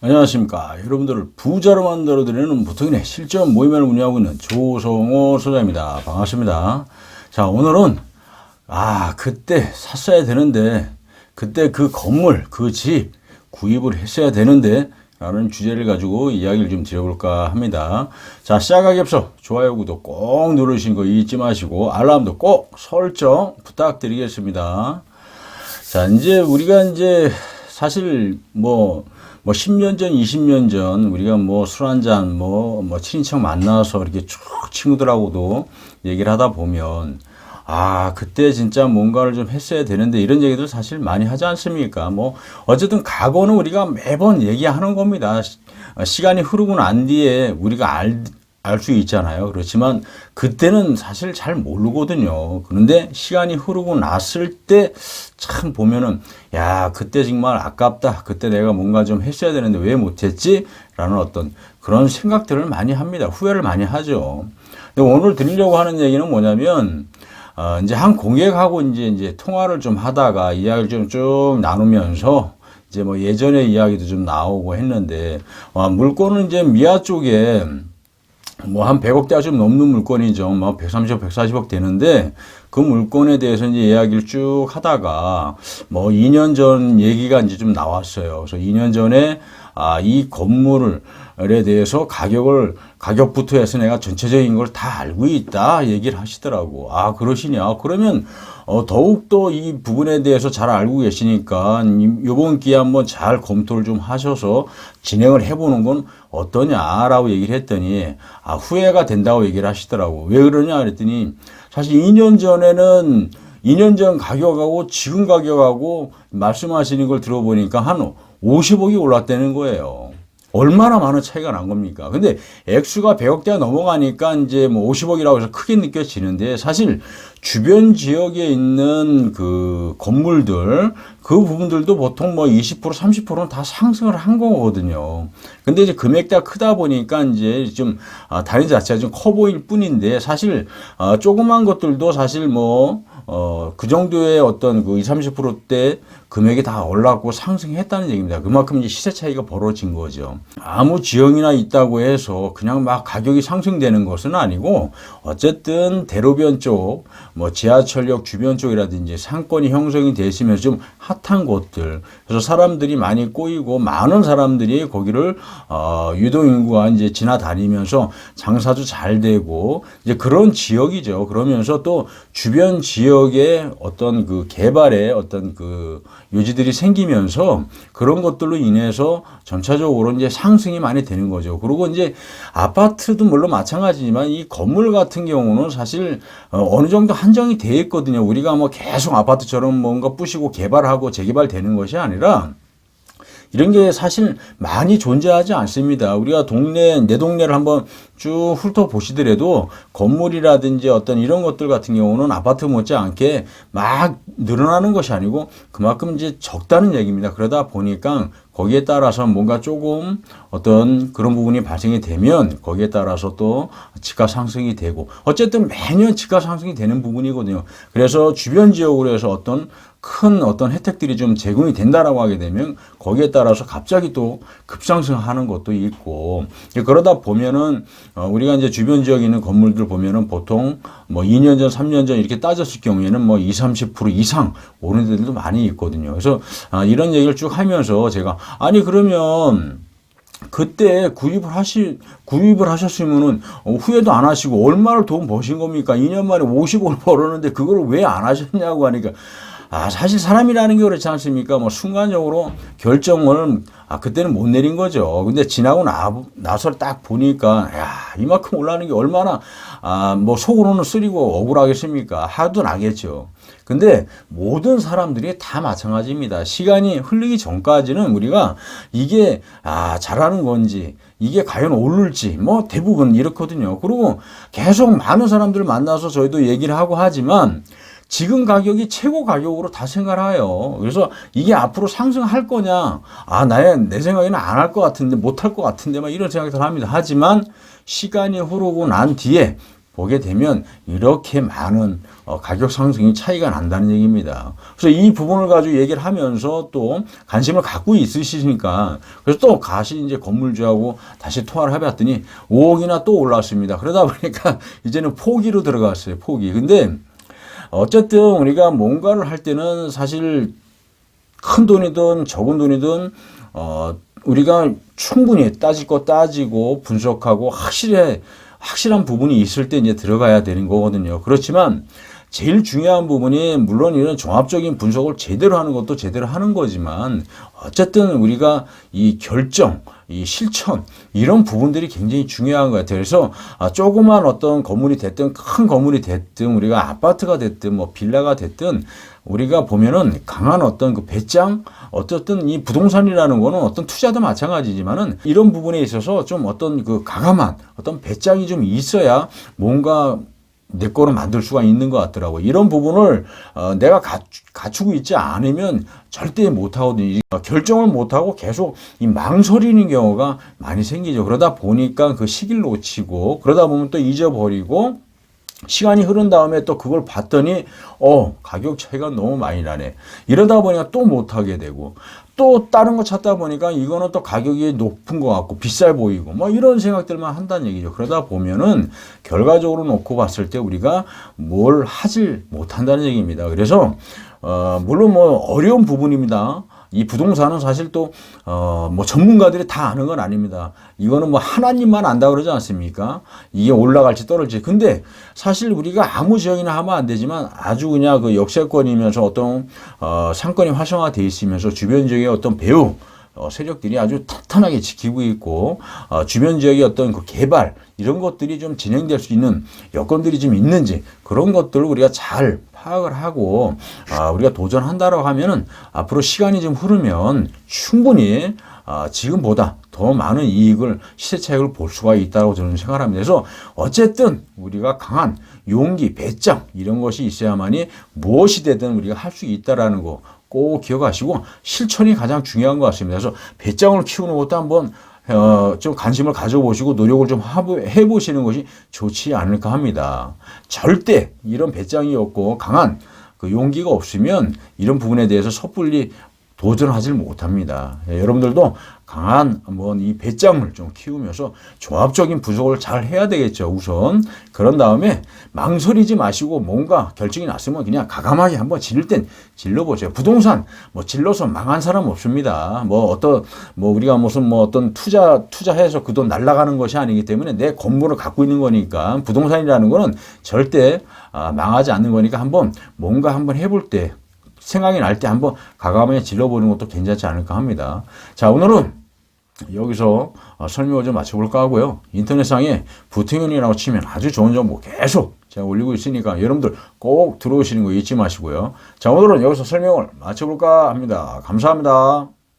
안녕하십니까. 여러분들을 부자로 만들어드리는 보통인의 실전 모임을 운영하고 있는 조성호 소장입니다. 반갑습니다. 자, 오늘은 그때 샀어야 되는데, 그때 그 건물, 그 집 구입을 했어야 되는데 라는 주제를 가지고 이야기를 좀 드려볼까 합니다. 자, 시작하기 앞서 좋아요, 구독 꼭 누르신 거 잊지 마시고 알람도 꼭 설정 부탁드리겠습니다. 자, 우리가 사실 10년 전, 20년 전, 우리가 술 한잔, 친인척 만나서 이렇게 쭉 친구들하고도 얘기를 하다 보면, 그때 진짜 뭔가를 좀 했어야 되는데, 이런 얘기들 사실 많이 하지 않습니까? 어쨌든 과거는 우리가 매번 얘기하는 겁니다. 시간이 흐르고 난 뒤에 우리가 알 수 있잖아요. 그렇지만 그때는 사실 잘 모르거든요. 그런데 시간이 흐르고 났을 때 참 보면은 그때 정말 아깝다. 그때 내가 뭔가 좀 했어야 되는데 왜 못했지? 라는 어떤 그런 생각들을 많이 합니다. 후회를 많이 하죠. 근데 오늘 드리려고 하는 얘기는 뭐냐면 한 고객하고 이제 통화를 좀 하다가 이야기를 좀 쭉 나누면서 예전의 이야기도 좀 나오고 했는데 물건은 미아 쪽에 한 100억대가 좀 넘는 물건이죠. 130억, 140억 되는데, 그 물건에 대해서 이야기를 쭉 하다가, 2년 전 얘기가 좀 나왔어요. 그래서 2년 전에, 이 건물에 대해서 가격부터 해서 내가 전체적인 걸 다 알고 있다 얘기를 하시더라고. 그러시냐. 그러면, 더욱더 이 부분에 대해서 잘 알고 계시니까, 이번 기회에 한번 잘 검토를 좀 하셔서 진행을 해보는 건 어떠냐라고 얘기를 했더니, 후회가 된다고 얘기를 하시더라고. 왜 그러냐 그랬더니, 사실 2년 전에는 2년 전 가격하고 지금 가격하고 말씀하시는 걸 들어보니까 한 50억이 올랐다는 거예요. 얼마나 많은 차이가 난 겁니까? 근데 액수가 100억대가 넘어가니까 50억이라고 해서 크게 느껴지는데 사실 주변 지역에 있는 그 건물들 그 부분들도 보통 20% 30%는 다 상승을 한 거거든요. 근데 금액대가 크다 보니까 좀 단위 자체가 좀 커 보일 뿐인데 사실 조그만 것들도 사실 그 정도의 어떤 그 20, 30%대 금액이 다 올랐고 상승했다는 얘기입니다. 그만큼 시세 차이가 벌어진 거죠. 아무 지형이나 있다고 해서 그냥 가격이 상승되는 것은 아니고 어쨌든 대로변 쪽, 지하철역 주변 쪽이라든지 상권이 형성이 되시면서 좀 핫한 곳들. 그래서 사람들이 많이 꼬이고 많은 사람들이 거기를 유동인구가 지나다니면서 장사도 잘 되고 그런 지역이죠. 그러면서 또 주변 지역의 어떤 그 개발의 어떤 그 요지들이 생기면서 그런 것들로 인해서 전체적으로 상승이 많이 되는 거죠. 그리고 아파트도 물론 마찬가지지만 이 건물 같은 경우는 사실 어느 정도 한정이 되어 있거든요. 우리가 계속 아파트처럼 뭔가 부시고 개발하고 재개발되는 것이 아니라 이런 게 사실 많이 존재하지 않습니다. 우리가 내 동네를 한번 쭉 훑어보시더라도 건물이라든지 어떤 이런 것들 같은 경우는 아파트 못지않게 막 늘어나는 것이 아니고 그만큼 적다는 얘기입니다. 그러다 보니까 거기에 따라서 뭔가 조금 어떤 그런 부분이 발생이 되면 거기에 따라서 또 집값 상승이 되고 어쨌든 매년 집값 상승이 되는 부분이거든요. 그래서 주변 지역으로 해서 어떤 큰 어떤 혜택들이 좀 제공이 된다라고 하게 되면 거기에 따라서 갑자기 또 급상승하는 것도 있고 그러다 보면은 우리가 주변 지역에 있는 건물들 보면은 보통 2년 전, 3년 전 이렇게 따졌을 경우에는 20, 30% 이상 오른 데들도 많이 있거든요. 그래서 이런 얘기를 쭉 하면서 제가 그러면 그때 구입을 하셨으면은 후회도 안 하시고 얼마를 돈 버신 겁니까? 2년 만에 50억을 벌었는데 그걸 왜 안 하셨냐고 하니까 사실 사람이라는 게 그렇지 않습니까? 순간적으로 결정을 그때는 못 내린 거죠. 근데 지나고 나서 딱 보니까 이만큼 올라가는 게 얼마나 속으로는 쓰리고 억울하겠습니까? 화도 나겠죠. 근데 모든 사람들이 다 마찬가지입니다. 시간이 흐르기 전까지는 우리가 이게 잘하는 건지 이게 과연 오를지 대부분 이렇거든요. 그리고 계속 많은 사람들을 만나서 저희도 얘기를 하고 하지만 지금 가격이 최고 가격으로 다 생각을 해요. 그래서 이게 앞으로 상승할 거냐? 내 생각에는 안 할 것 같은데, 못 할 것 같은데, 이런 생각들 합니다. 하지만 시간이 흐르고 난 뒤에 보게 되면 이렇게 많은 가격 상승이 차이가 난다는 얘기입니다. 그래서 이 부분을 가지고 얘기를 하면서 또 관심을 갖고 있으시니까 그래서 또 다시 이제 건물주하고 다시 통화를 해봤더니 5억이나 또 올랐습니다. 그러다 보니까 이제는 포기로 들어갔어요. 포기. 근데 어쨌든 우리가 뭔가를 할 때는 사실 큰 돈이든 적은 돈이든 우리가 충분히 따질 거 따지고 분석하고 확실한 부분이 있을 때 이제 들어가야 되는 거거든요. 그렇지만 제일 중요한 부분이 물론 이런 종합적인 분석을 제대로 하는 것도 제대로 하는 거지만 어쨌든 우리가 이 결정, 이 실천 이런 부분들이 굉장히 중요한 것 같아요. 그래서 조그만 어떤 건물이 됐든 큰 건물이 됐든 우리가 아파트가 됐든 뭐 빌라가 됐든 우리가 보면은 강한 어떤 그 배짱 어쨌든 이 부동산이라는 거는 어떤 투자도 마찬가지지만은 이런 부분에 있어서 좀 어떤 그 가감한 어떤 배짱이 좀 있어야 뭔가 내 거로 만들 수가 있는 것 같더라고요. 이런 부분을 내가 갖추고 있지 않으면 절대 못하거든요. 결정을 못하고 계속 이 망설이는 경우가 많이 생기죠. 그러다 보니까 그 시기를 놓치고 그러다 보면 또 잊어버리고 시간이 흐른 다음에 또 그걸 봤더니 가격 차이가 너무 많이 나네. 이러다 보니까 또 못하게 되고 또 다른 거 찾다 보니까 이거는 또 가격이 높은 것 같고 비싸 보이고 뭐 이런 생각들만 한다는 얘기죠. 그러다 보면은 결과적으로 놓고 봤을 때 우리가 뭘 하질 못한다는 얘기입니다. 그래서 물론 뭐 어려운 부분입니다. 이 부동산은 사실 또 뭐 전문가들이 다 아는 건 아닙니다. 이거는 뭐 하나님만 안다 그러지 않습니까? 이게 올라갈지 떨어질지. 근데 사실 우리가 아무 지역이나 하면 안 되지만 아주 그냥 그 역세권이면서 어떤 상권이 활성화되어 있으면서 주변 지역의 어떤 배후 세력들이 아주 탄탄하게 지키고 있고 주변 지역의 어떤 그 개발 이런 것들이 좀 진행될 수 있는 여건들이 좀 있는지 그런 것들을 우리가 잘 파악을 하고 우리가 도전한다라고 하면은 앞으로 시간이 좀 흐르면 충분히 지금보다 더 많은 이익을 시세 차익을 볼 수가 있다고 저는 생각합니다. 그래서 어쨌든 우리가 강한 용기, 배짱 이런 것이 있어야만이 무엇이 되든 우리가 할 수 있다라는 거 꼭 기억하시고 실천이 가장 중요한 것 같습니다. 그래서 배짱을 키우는 것도 한번 좀 관심을 가져보시고 노력을 좀 해보시는 것이 좋지 않을까 합니다. 절대 이런 배짱이 없고 강한 그 용기가 없으면 이런 부분에 대해서 섣불리 도전하지 못합니다. 여러분들도 강한 한번 이 배짱을 좀 키우면서 종합적인 분석을 잘 해야 되겠죠. 우선 그런 다음에 망설이지 마시고 뭔가 결정이 났으면 그냥 과감하게 한번 질릴 땐 질러보세요. 부동산 뭐 질러서 망한 사람 없습니다. 뭐 우리가 무슨 뭐 어떤 투자해서 그 돈 날아가는 것이 아니기 때문에 내 건물을 갖고 있는 거니까 부동산이라는 거는 절대 망하지 않는 거니까 뭔가 한번 해볼 때 생각이 날 때 한번 과감하게 질러보는 것도 괜찮지 않을까 합니다. 자, 오늘은 여기서 설명을 좀 마쳐볼까 하고요. 인터넷상에 부팅윤이라고 치면 아주 좋은 정보 계속 제가 올리고 있으니까 여러분들 꼭 들어오시는 거 잊지 마시고요. 자, 오늘은 여기서 설명을 마쳐볼까 합니다. 감사합니다.